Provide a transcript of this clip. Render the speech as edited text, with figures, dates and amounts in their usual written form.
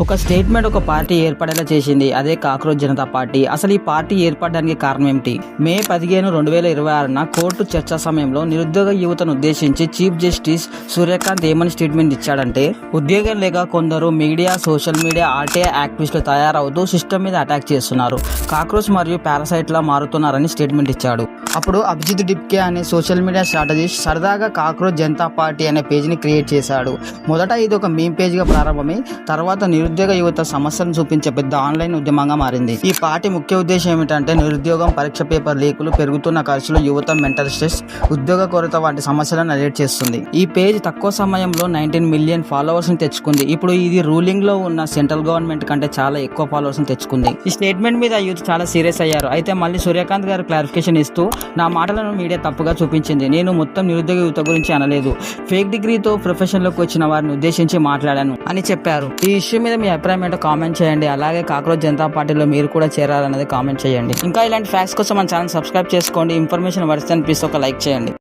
ఒక స్టేట్మెంట్ ఒక పార్టీ ఏర్పడేలా చేసింది. అదే కాక్రోచ్ జనతా పార్టీ. అసలు ఈ పార్టీ ఏర్పడడానికి కారణం ఏమిటి? మే 15, 2026న కోర్టు చర్చా సమయంలో నిరుద్యోగ యువతను ఉద్దేశించి చీఫ్ జస్టిస్ సూర్యకాంత్ ఏమని స్టేట్మెంట్ ఇచ్చాడంటే, ఉద్యోగం లేక కొందరు మీడియా, సోషల్ మీడియా, ఆర్టీఐ యాక్టివిస్టులు తయారవుతూ సిస్టమ్ మీద అటాక్ చేస్తున్నారు, కాక్రోచ్ మరియు పారాసైట్ లా మారుతున్నారని స్టేట్మెంట్ ఇచ్చాడు. అప్పుడు అభిజిత్ డిప్కే అనే సోషల్ మీడియా స్ట్రాటజిస్ట్ సరదాగా కాక్రోచ్ జనతా పార్టీ అనే పేజ్ని క్రియేట్ చేశాడు. మొదట ఇది ఒక మీమ్ పేజ్గా ప్రారంభమై తర్వాత నిరుద్యోగ యువత సమస్యలను చూపించే పెద్ద ఆన్లైన్ ఉద్యమంగా మారింది. ఈ పార్టీ ముఖ్య ఉద్దేశం ఏమిటంటే నిరుద్యోగం, పరీక్ష పేపర్ లీకులు, పెరుగుతున్న ఖర్చులు, యువత మెంటల్ స్ట్రెస్, ఉద్యోగ కొరత వంటి సమస్యలను హైలైట్ చేస్తుంది. ఈ పేజ్ తక్కువ సమయంలో 19 మిలియన్ ఫాలోవర్స్ ని తెచ్చుకుంది. ఇప్పుడు ఇది రూలింగ్ లో ఉన్న సెంట్రల్ గవర్నమెంట్ కంటే చాలా ఎక్కువ ఫాలోవర్స్ ని తెచ్చుకుంది. ఈ స్టేట్మెంట్ మీద యూత్ చాలా సీరియస్ అయ్యారు. అయితే మళ్ళీ సూర్యకాంత్ గారు క్లారిఫికేషన్ ఇస్తూ, నా మాటలను మీడియా తప్పుగా చూపించింది, నేను మొత్తం నిరుద్యోగ యువత గురించి అనలేదు, ఫేక్ డిగ్రీతో ప్రొఫెషన్ లోకి వచ్చిన వారిని ఉద్దేశించి మాట్లాడాను అని చెప్పారు. ఈ ఇష్యూ మీద మీ అభిప్రాయం ఏంటో కామెంట్ చేయండి. అలాగే కాక్రోచ్ జనతా పార్టీలో మీరు కూడా చేరాలన్నది కామెంట్ చేయండి. ఇంకా ఇలాంటి ఫ్యాక్ట్స్ కోసం మన ఛానల్ సబ్స్క్రైబ్ చేసుకోండి. ఇన్ఫర్మేషన్ వర్స్ ప్లీజ్ ఒక లైక్ చేయండి.